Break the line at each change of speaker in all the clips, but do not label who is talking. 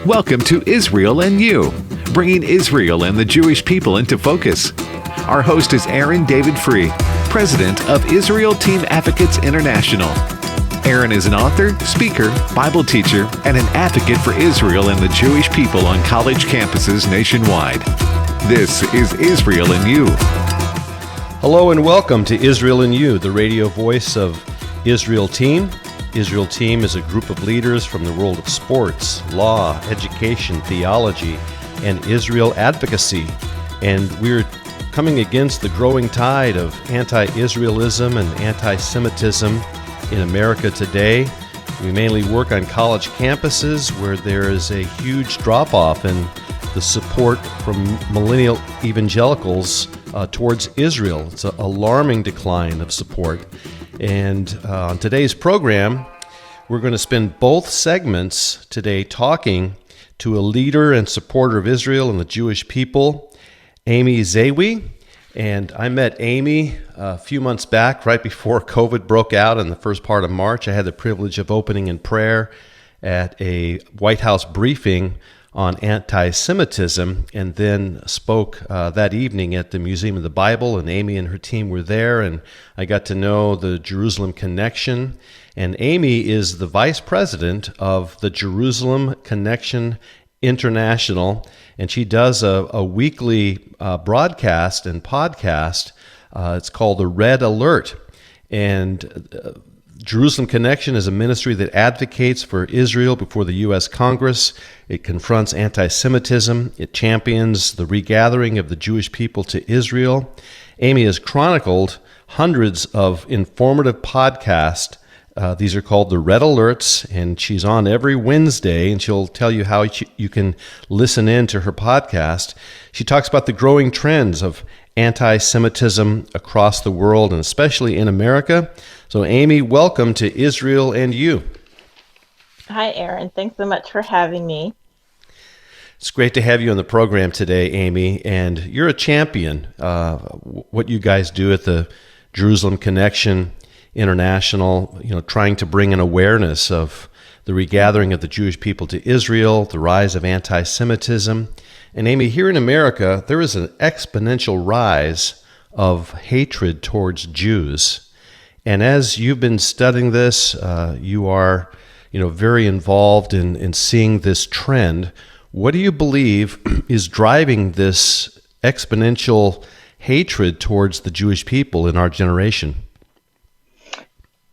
Welcome to Israel and You, bringing Israel and the Jewish people into focus. Our host is Aaron David Fruh, president of Israel Team Advocates International. Aaron is an author, speaker, Bible teacher, and an advocate for Israel and the Jewish people on college campuses nationwide. This is Israel and You.
Hello and welcome to Israel and You, the radio voice of Israel Team. Israel Team is a group of leaders from the world of sports, law, education, theology, and Israel advocacy. And we're coming against the growing tide of anti-Israelism and anti-Semitism in America today. We mainly work on college campuses where there is a huge drop-off in the support from millennial evangelicals towards Israel. It's an alarming decline of support. And on today's program, we're going to spend both segments today talking to a leader and supporter of Israel and the Jewish people, Amy Zewe. And I met Amy a few months back, right before COVID broke out in the first part of March. I had the privilege of opening in prayer at a White House briefing on anti-Semitism, and then spoke that evening at the Museum of the Bible, and Amy and her team were there, and I got to know the Jerusalem Connection. And Amy is the vice president of the Jerusalem Connection International, and she does a weekly broadcast and podcast. It's called The Red Alert. And Jerusalem Connection is a ministry that advocates for Israel before the U.S. Congress. It confronts anti-Semitism. It champions the regathering of the Jewish people to Israel. Amy has chronicled hundreds of informative podcasts. These are called the Red Alerts, and she's on every Wednesday, and she'll tell you how you can listen in to her podcast. She talks about the growing trends of anti-Semitism across the world, and especially in America. So, Amy, welcome to Israel and You.
Hi, Aaron. Thanks so much for having me.
It's great to have you on the program today, Amy, and you're a champion. What you guys do at the Jerusalem Connection International, trying to bring an awareness of the regathering of the Jewish people to Israel, the rise of anti-Semitism. And Amy, here in America, there is an exponential rise of hatred towards Jews. And as you've been studying this, you are, very involved in seeing this trend. What do you believe is driving this exponential hatred towards the Jewish people in our generation?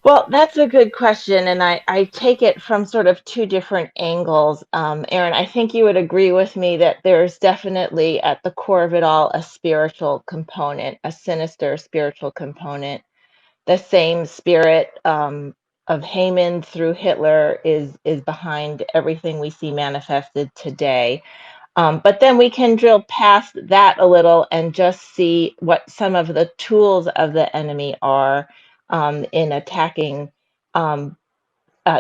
Well, that's a good question, and I take it from sort of two different angles. Aaron, I think you would agree with me that there's definitely at the core of it all a spiritual component, a sinister spiritual component. The same spirit of Haman through Hitler is behind everything we see manifested today. But then we can drill past that a little and just see what some of the tools of the enemy are in attacking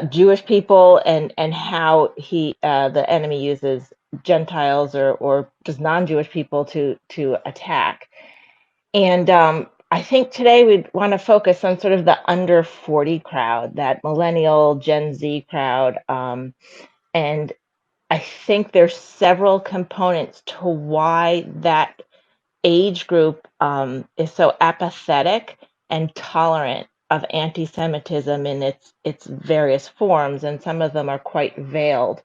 Jewish people, and how the enemy uses Gentiles or just non-Jewish people to attack. And I think today we'd want to focus on sort of the under 40 crowd, that millennial Gen Z crowd. And I think there's several components to why that age group is so apathetic and tolerant of anti-Semitism in its various forms, and some of them are quite veiled.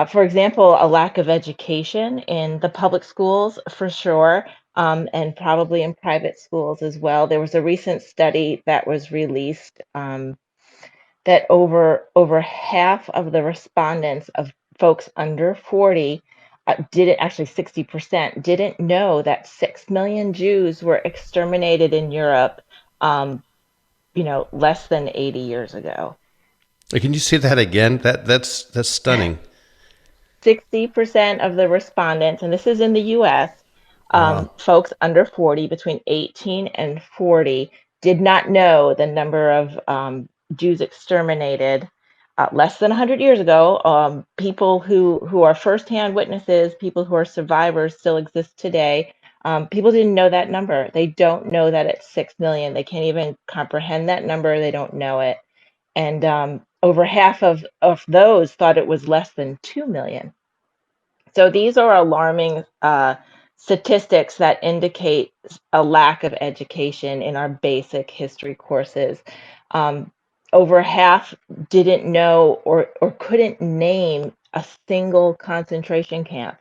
For example, a lack of education in the public schools, for sure, and probably in private schools as well. There was a recent study that was released that over half of the respondents of folks under 40 didn't, actually 60%, didn't know that 6 million Jews were exterminated in Europe, less than 80 years ago.
Can you say that again? That's stunning.
60% of the respondents, and this is in the U.S.,
Wow.
folks under 40, between 18 and 40, did not know the number of Jews exterminated less than 100 years ago. People who are firsthand witnesses, people who are survivors, still exist today. People didn't know that number. They don't know that it's 6 million. They can't even comprehend that number. They don't know it. and over half of those thought it was less than 2 million. So these are alarming statistics that indicate a lack of education in our basic history courses. Um, Over half didn't know or couldn't name a single concentration camp.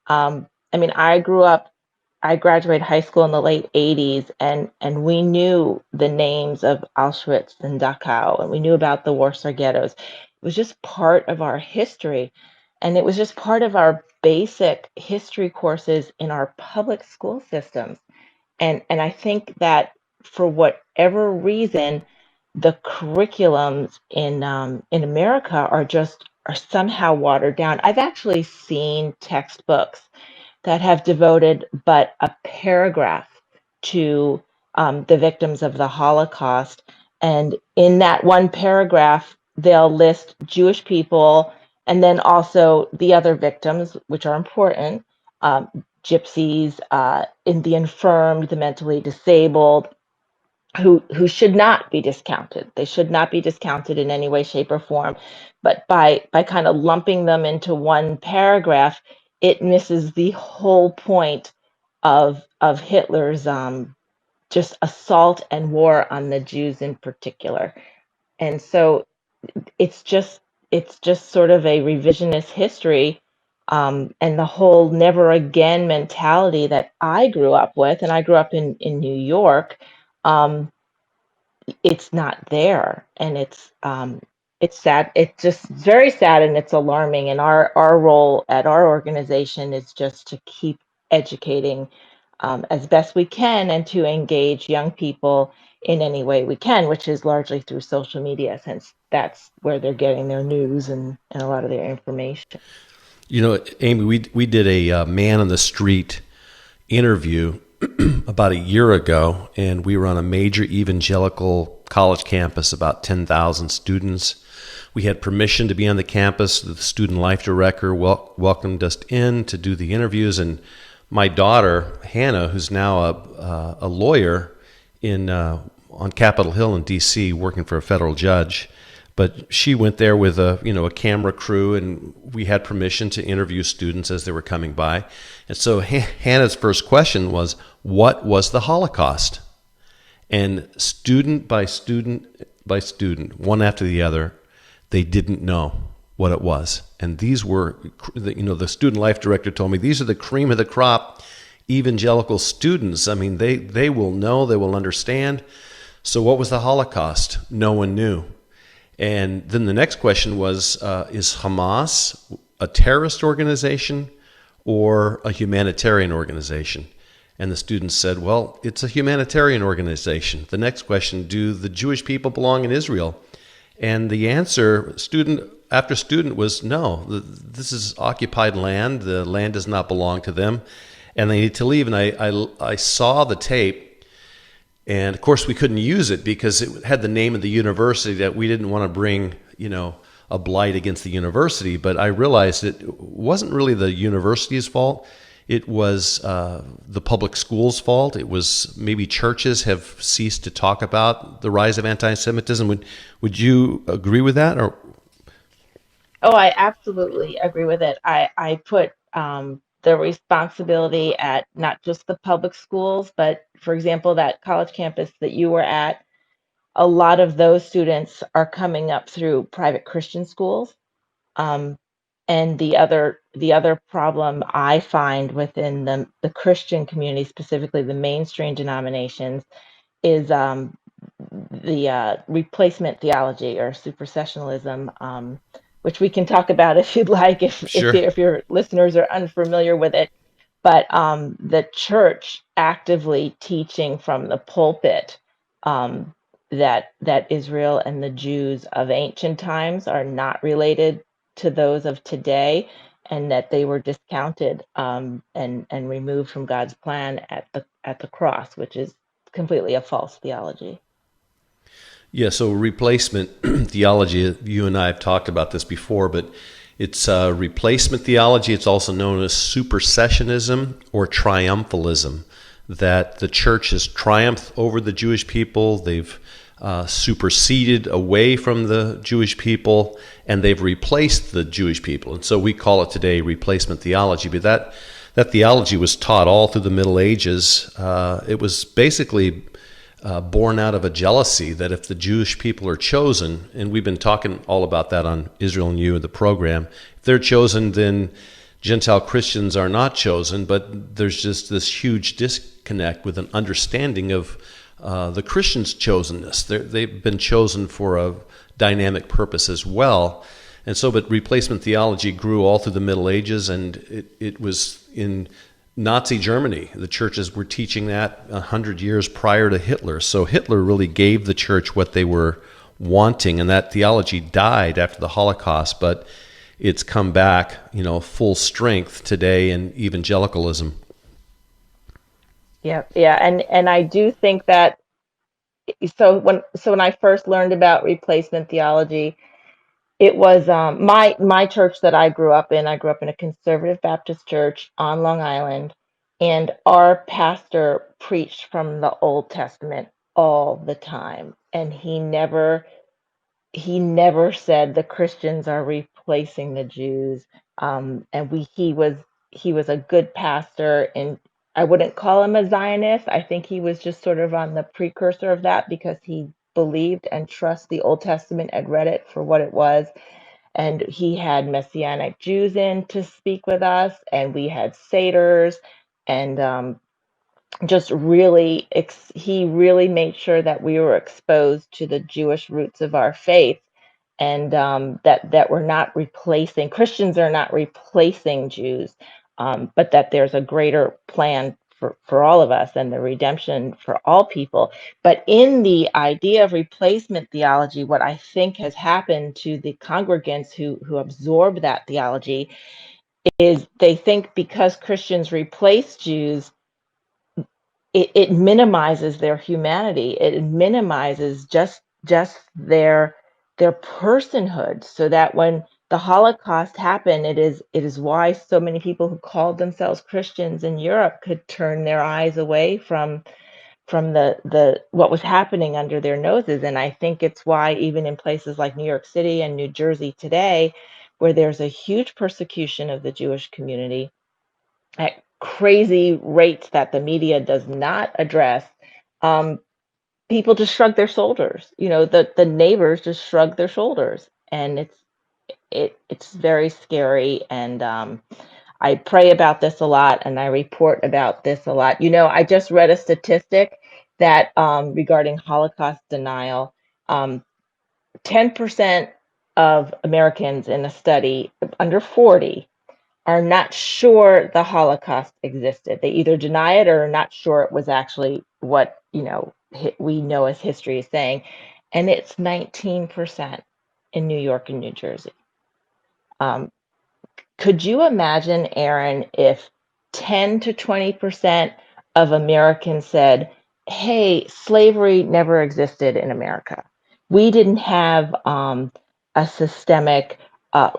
I mean, I graduated high school in the late 80s, and we knew the names of Auschwitz and Dachau, and we knew about the Warsaw ghettos. It was just part of our history, and it was just part of our basic history courses in our public school systems. And I think that for whatever reason, the curriculums in America are somehow watered down. I've actually seen textbooks that have devoted but a paragraph to the victims of the Holocaust. And in that one paragraph, they'll list Jewish people and then also the other victims, which are important, gypsies, in the infirmed, the mentally disabled, who should not be discounted. They should not be discounted in any way, shape, or form. But by kind of lumping them into one paragraph, it misses the whole point of Hitler's just assault and war on the Jews in particular. And so it's just it's just sort of a revisionist history, and the whole never again mentality that I grew up with, and I grew up in New York. It's not there, and it's sad. It's just very sad, and it's alarming, and our role at our organization is just to keep educating as best we can, and to engage young people in any way we can, which is largely through social media, since that's where they're getting their news and a lot of their information.
You know, Amy, we did a man on the street interview about a year ago, and we were on a major evangelical college campus, about 10,000 students. We had permission to be on the campus. The student life director welcomed us in to do the interviews, and my daughter, Hannah, who's now a lawyer on Capitol Hill in D.C., working for a federal judge, but she went there with a camera crew, and we had permission to interview students as they were coming by. And so Hannah's first question was, what was the Holocaust? And student by student by student, one after the other, they didn't know what it was. And these were, the student life director told me, these are the cream of the crop evangelical students. I mean, they will know, they will understand. So what was the Holocaust? No one knew. And then the next question was, is Hamas a terrorist organization or a humanitarian organization? And the students said, well, it's a humanitarian organization. The next question, do the Jewish people belong in Israel? And the answer, student after student, was no. This is occupied land. The land does not belong to them, and they need to leave. And I saw the tape. And of course, we couldn't use it because it had the name of the university that we didn't want to bring, a blight against the university. But I realized it wasn't really the university's fault. It was the public school's fault. It was maybe churches have ceased to talk about the rise of anti-Semitism. Would you agree with that? Or?
Oh, I absolutely agree with it. I put the responsibility at not just the public schools, but for example, that college campus that you were at, a lot of those students are coming up through private Christian schools. And the other problem I find within the Christian community, specifically the mainstream denominations, is the replacement theology or supersessionism, which we can talk about if you'd like,
Sure.
if your listeners are unfamiliar with it. But the church actively teaching from the pulpit that Israel and the Jews of ancient times are not related to those of today, and that they were discounted and removed from God's plan at the cross, which is completely a false theology.
Yeah, so replacement theology, you and I have talked about this before, but it's replacement theology. It's also known as supersessionism or triumphalism, that the church has triumphed over the Jewish people. They've superseded away from the Jewish people, and they've replaced the Jewish people. And so we call it today replacement theology. But that theology was taught all through the Middle Ages. It was basically born out of a jealousy that if the Jewish people are chosen, and we've been talking all about that on Israel and You, the program, if they're chosen, then Gentile Christians are not chosen, but there's just this huge disconnect with an understanding of the Christians' chosenness. They've been chosen for a dynamic purpose as well. And so, but replacement theology grew all through the Middle Ages, and it was in Nazi Germany. The churches were teaching that 100 years prior to Hitler. So Hitler really gave the church what they were wanting, and that theology died after the Holocaust, but it's come back, full strength today in evangelicalism.
Yeah, and I do think that when I first learned about replacement theology, it was my church that I grew up in. I grew up in a conservative Baptist church on Long Island, and our pastor preached from the Old Testament all the time, and he never said the Christians are replacing the Jews. And he was a good pastor, and I wouldn't call him a Zionist. I think he was just sort of on the precursor of that because he believed and trusted the Old Testament and read it for what it was. And he had Messianic Jews in to speak with us, and we had Seders, and just really, he really made sure that we were exposed to the Jewish roots of our faith, and that we're not replacing, Christians are not replacing Jews, but that there's a greater plan for all of us and the redemption for all people. But in the idea of replacement theology, what I think has happened to the congregants who absorb that theology is they think because Christians replace Jews, it minimizes their humanity. It minimizes just their personhood, so that when the Holocaust happened, it is why so many people who called themselves Christians in Europe could turn their eyes away from the what was happening under their noses. And I think it's why even in places like New York City and New Jersey today, where there's a huge persecution of the Jewish community at crazy rates that the media does not address, people just shrug their shoulders. The neighbors just shrug their shoulders, and it's very scary. And I pray about this a lot, and I report about this a lot. I just read a statistic that regarding Holocaust denial, 10% of Americans in a study under 40 are not sure the Holocaust existed. They either deny it or are not sure it was actually what we know as history is saying, and it's 19% in New York and New Jersey. Could you imagine, Aaron, if 10 to 20% of Americans said, "Hey, slavery never existed in America. We didn't have a systemic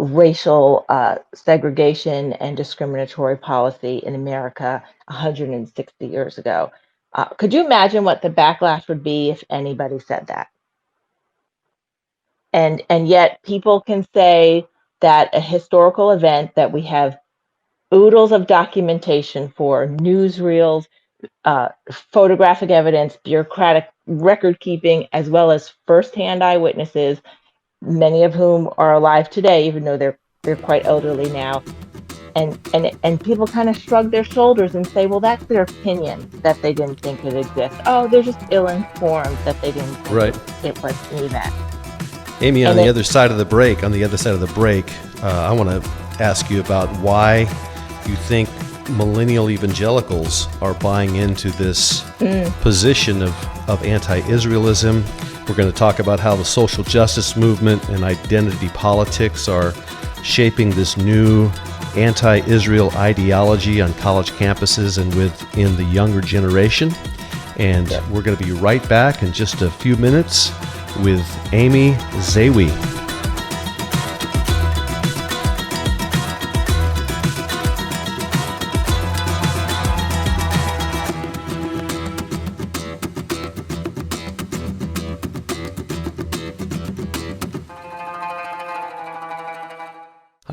racial segregation and discriminatory policy in America 160 years ago." Could you imagine what the backlash would be if anybody said that? And yet people can say that a historical event that we have oodles of documentation for, newsreels, photographic evidence, bureaucratic record keeping, as well as firsthand eyewitnesses, many of whom are alive today, even though they're quite elderly now. And people kind of shrug their shoulders and say, well, that's their opinion that they didn't think it exists. Oh, they're just ill-informed that they didn't think it was an event.
Amy, on the other side of the break, I want to ask you about why you think millennial evangelicals are buying into this position of anti-Israelism. We're going to talk about how the social justice movement and identity politics are shaping this new anti-Israel ideology on college campuses and within the younger generation. And we're going to be right back in just a few minutes with Amy Zewe.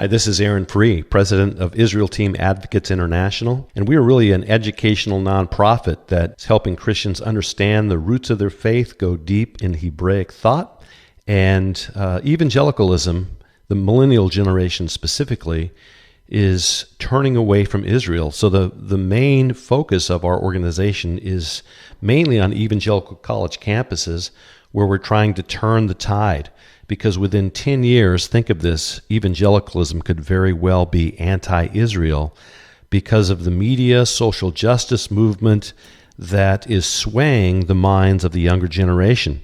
Hi, this is Aaron Fruh, president of Israel Team Advocates International, and we are really an educational nonprofit that's helping Christians understand the roots of their faith, go deep in Hebraic thought, and evangelicalism, the millennial generation specifically, is turning away from Israel. So the main focus of our organization is mainly on evangelical college campuses where we're trying to turn the tide. Because within 10 years, think of this, evangelicalism could very well be anti-Israel because of the media, social justice movement that is swaying the minds of the younger generation.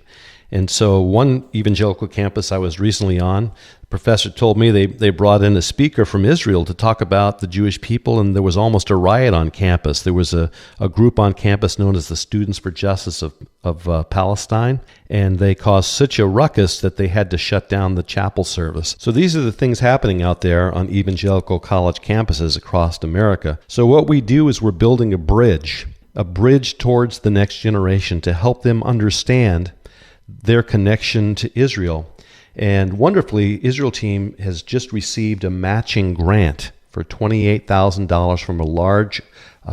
And so one evangelical campus I was recently on, the professor told me they brought in a speaker from Israel to talk about the Jewish people, and there was almost a riot on campus. There was a group on campus known as the Students for Justice of Palestine, and they caused such a ruckus that they had to shut down the chapel service. So these are the things happening out there on evangelical college campuses across America. So what we do is we're building a bridge towards the next generation to help them understand their connection to Israel. And wonderfully, Israel Team has just received a matching grant for $28,000 from a large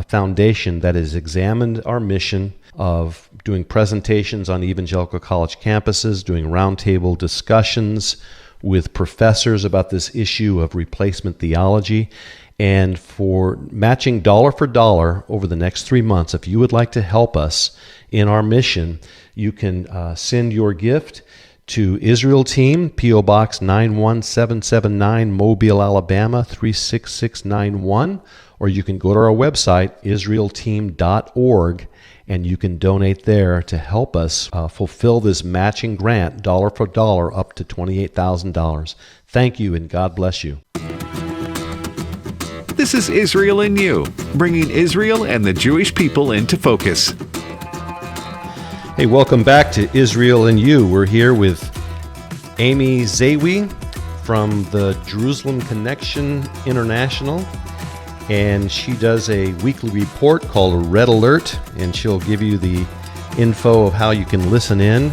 foundation that has examined our mission of doing presentations on evangelical college campuses, doing roundtable discussions with professors about this issue of replacement theology. And for matching dollar for dollar over the next 3 months, if you would like to help us in our mission, you can send your gift to Israel Team, P.O. Box 91779, Mobile, Alabama 36691, or you can go to our website, israelteam.org, and you can donate there to help us fulfill this matching grant, dollar for dollar, up to $28,000. Thank you, and God bless you.
This is Israel in You, bringing Israel and the Jewish people into focus.
Hey, welcome back to Israel and You. We're here with Amy Zewe from the Jerusalem Connection International, and she does a weekly report called Red Alert, and she'll give you the info of how you can listen in.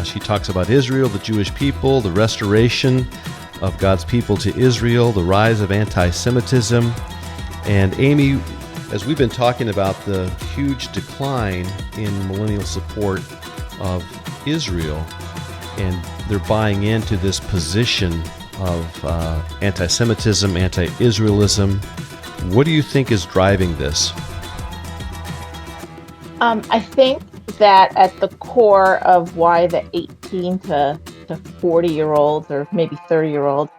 She talks about Israel, the Jewish people, the restoration of God's people to Israel, the rise of antisemitism. And Amy, as we've been talking about the huge decline in millennial support of Israel, and they're buying into this position of anti-Semitism, anti-Israelism, what do you think is driving this?
I think that at the core of why the 18 to 40-year-olds or maybe 30-year-olds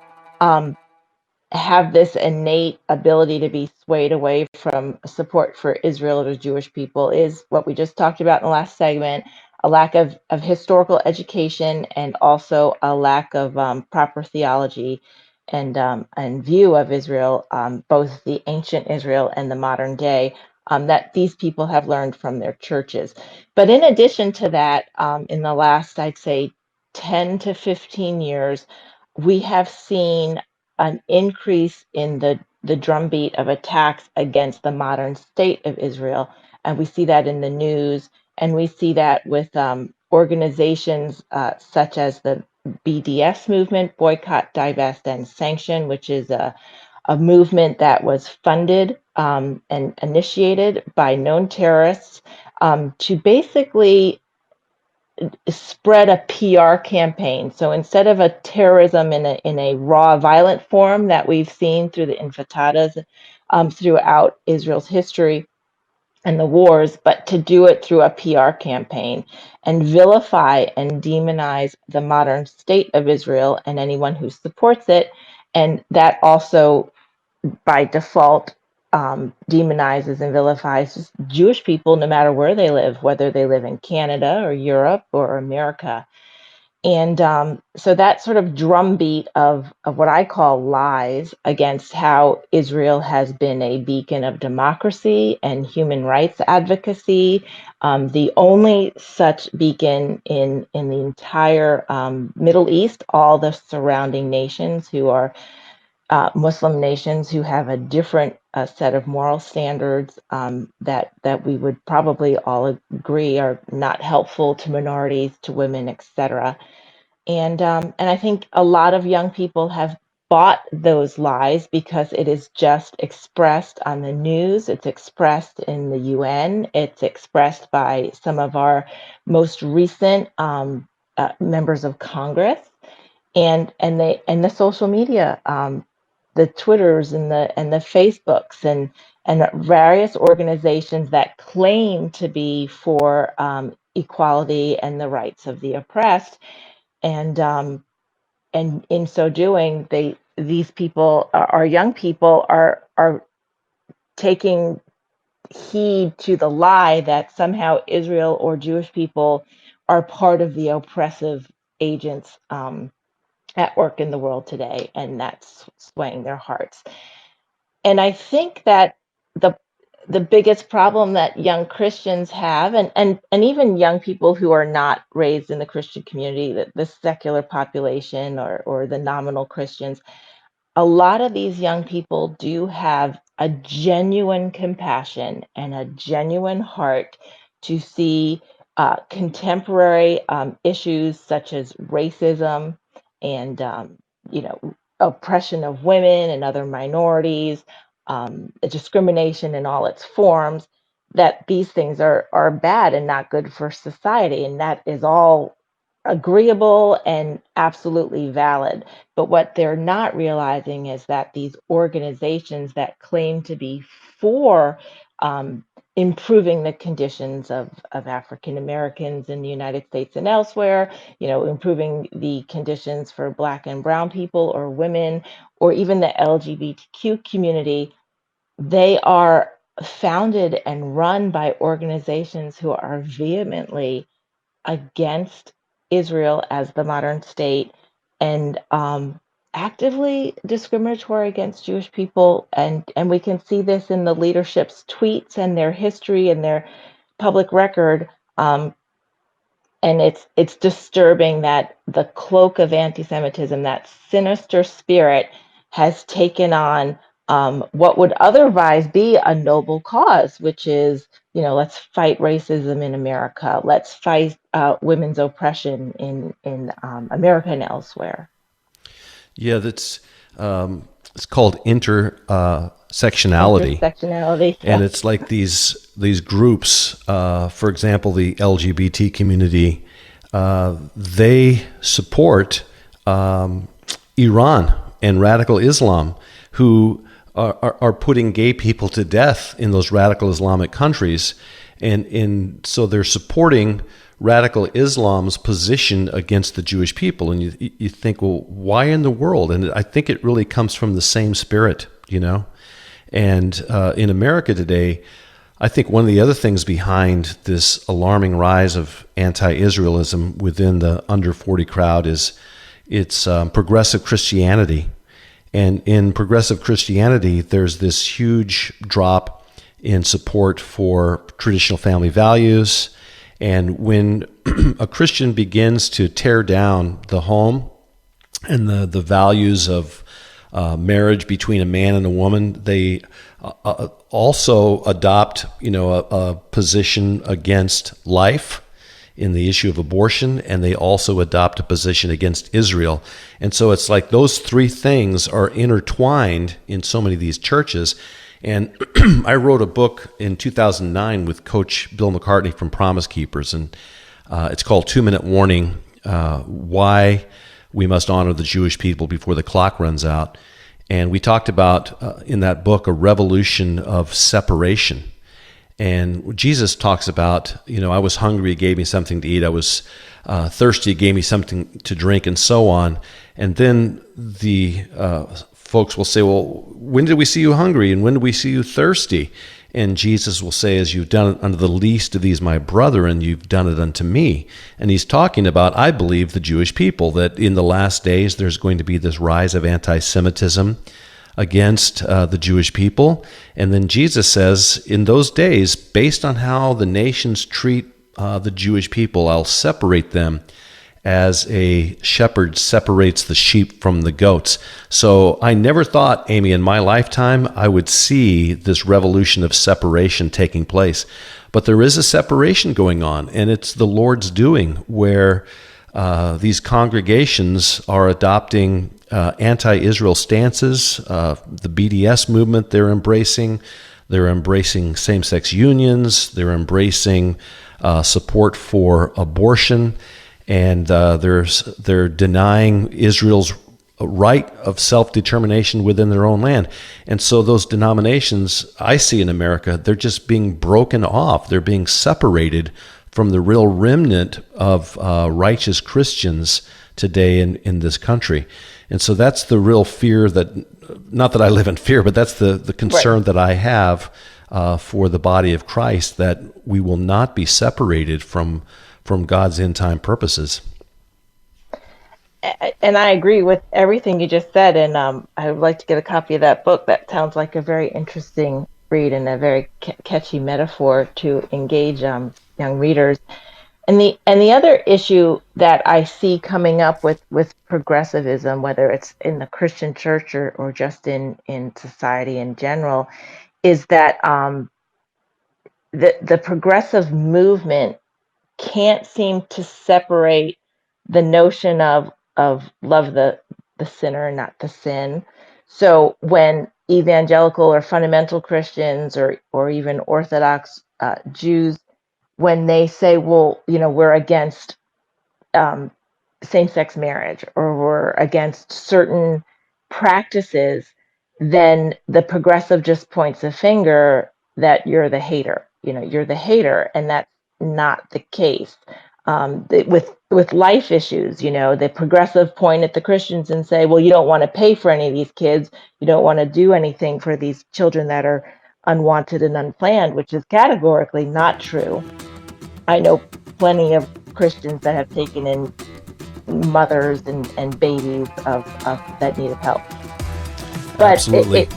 have this innate ability to be swayed away from support for Israel or the Jewish people is what we just talked about in the last segment, a lack of historical education and also a lack of proper theology and view of Israel, both the ancient Israel and the modern day, that these people have learned from their churches. But in addition to that, in the last, I'd say, 10 to 15 years, we have seen an increase in the drumbeat of attacks against the modern state of Israel. And we see that in the news, and we see that with organizations such as the BDS movement, Boycott, Divest, and Sanction, which is a movement that was funded and initiated by known terrorists to basically spread a PR campaign. So instead of a terrorism in a raw, violent form that we've seen through the intifadas throughout Israel's history and the wars, but to do it through a PR campaign and vilify and demonize the modern state of Israel and anyone who supports it. And that also, by default, demonizes and vilifies just Jewish people no matter where they live, whether they live in Canada or Europe or America. And so that sort of drumbeat of what I call lies against how Israel has been a beacon of democracy and human rights advocacy, the only such beacon in the entire Middle East, all the surrounding nations who are Muslim nations who have a different set of moral standards that we would probably all agree are not helpful to minorities, to women, etc. And I think a lot of young people have bought those lies because it is just expressed on the news, it's expressed in the UN, it's expressed by some of our most recent members of Congress, and the social media, the Twitters and the Facebooks and various organizations that claim to be for equality and the rights of the oppressed, and in so doing, these people, our young people, are taking heed to the lie that somehow Israel or Jewish people are part of the oppressive agents at work in the world today, and that's swaying their hearts. And I think that the the biggest problem that young Christians have, and even young people who are not raised in the Christian community, the secular population or the nominal Christians, a lot of these young people do have a genuine compassion and a genuine heart to see contemporary issues such as racism and you know, oppression of women and other minorities, discrimination in all its forms. That these things are bad and not good for society, and that is all agreeable and absolutely valid. But what they're not realizing is that these organizations that claim to be for improving the conditions of African Americans in the United States and elsewhere, you know, improving the conditions for Black and Brown people or women, or even the LGBTQ community, they are founded and run by organizations who are vehemently against Israel as the modern state, and actively discriminatory against Jewish people. And we can see this in the leadership's tweets and their history and their public record. And it's disturbing that the cloak of anti-Semitism, that sinister spirit, has taken on what would otherwise be a noble cause, which is, you know, let's fight racism in America, let's fight women's oppression in America and elsewhere.
Yeah, that's it's called intersectionality.
Intersectionality, yeah.
And it's like these groups, for example, the LGBT community, they support Iran and radical Islam, who are putting gay people to death in those radical Islamic countries. And so they're supporting radical Islam's position against the Jewish people. And you think, well, why in the world? And I think it really comes from the same spirit, you know. And in America today, I think one of the other things behind this alarming rise of anti-Israelism within the under 40 crowd is it's progressive Christianity. And in progressive Christianity, there's this huge drop in support for traditional family values. And when a Christian begins to tear down the home and the values of marriage between a man and a woman, they also adopt, you know, a position against life in the issue of abortion, and they also adopt a position against Israel. And so it's like those three things are intertwined in so many of these churches. And I wrote a book in 2009 with Coach Bill McCartney from Promise Keepers, and it's called 2-Minute Warning, Why We Must Honor the Jewish People Before the Clock Runs Out. And we talked about, in that book, a revolution of separation. And Jesus talks about, you know, I was hungry, he gave me something to eat. I was thirsty, he gave me something to drink, and so on. And then the folks will say, well, when did we see you hungry? And when did we see you thirsty? And Jesus will say, as you've done it unto the least of these, my brethren, you've done it unto me. And he's talking about, I believe, the Jewish people, that in the last days there's going to be this rise of anti-Semitism against the Jewish people. And then Jesus says, in those days, based on how the nations treat the Jewish people, I'll separate them as a shepherd separates the sheep from the goats. So I never thought, Amy, in my lifetime, I would see this revolution of separation taking place. But there is a separation going on, and it's the Lord's doing, where these congregations are adopting anti-Israel stances, the BDS movement they're embracing. They're embracing same-sex unions. They're embracing support for abortion, and they're denying Israel's right of self-determination within their own land. And so those denominations I see in America, they're just being broken off. They're being separated from the real remnant of righteous Christians today in this country. And so that's the real fear that, not that I live in fear, but that's the concern
Right.
that I have for the body of Christ, that we will not be separated from God's end-time purposes.
And I agree with everything you just said. And I would like to get a copy of that book. That sounds like a very interesting read and a very catchy metaphor to engage young readers. And the other issue that I see coming up with progressivism, whether it's in the Christian church or just in society in general, is that the progressive movement can't seem to separate the notion of love the sinner, not the sin. So when evangelical or fundamental Christians or even Orthodox Jews, when they say, well, we're against same-sex marriage or we're against certain practices, then the progressive just points a finger that you're the hater. You're the hater, and that's not the case. With life issues, the progressive point at the Christians and say, well, you don't want to pay for any of these kids. You don't want to do anything for these children that are unwanted and unplanned, which is categorically not true. I know plenty of Christians that have taken in mothers and babies of that need help. But
Absolutely.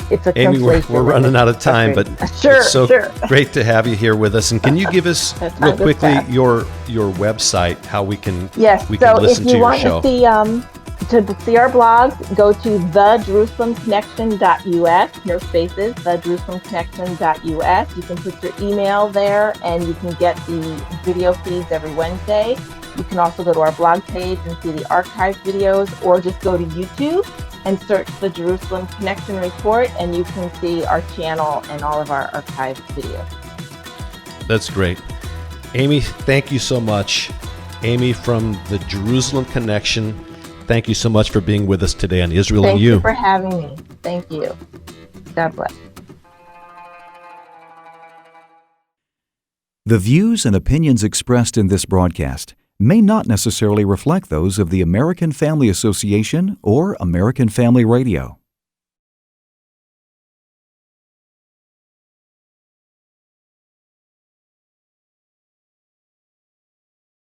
It's a
Amy, we're running out of time, but
sure,
it's so
sure.
great to have you here with us. And can you give us real quickly your website, how we can
Yes.
we can listen to your show?
So if you want to see our blogs, go to thejerusalemconnection.us, no spaces, thejerusalemconnection.us. You can put your email there and you can get the video feeds every Wednesday. You can also go to our blog page and see the archived videos, or just go to YouTube and search the Jerusalem Connection Report, and you can see our channel and all of our archived videos.
That's great. Amy, thank you so much. Amy from the Jerusalem Connection, thank you so much for being with us today on Israel and You.
Thank you for having me. Thank you. God bless.
The views and opinions expressed in this broadcast may not necessarily reflect those of the American Family Association or American Family Radio.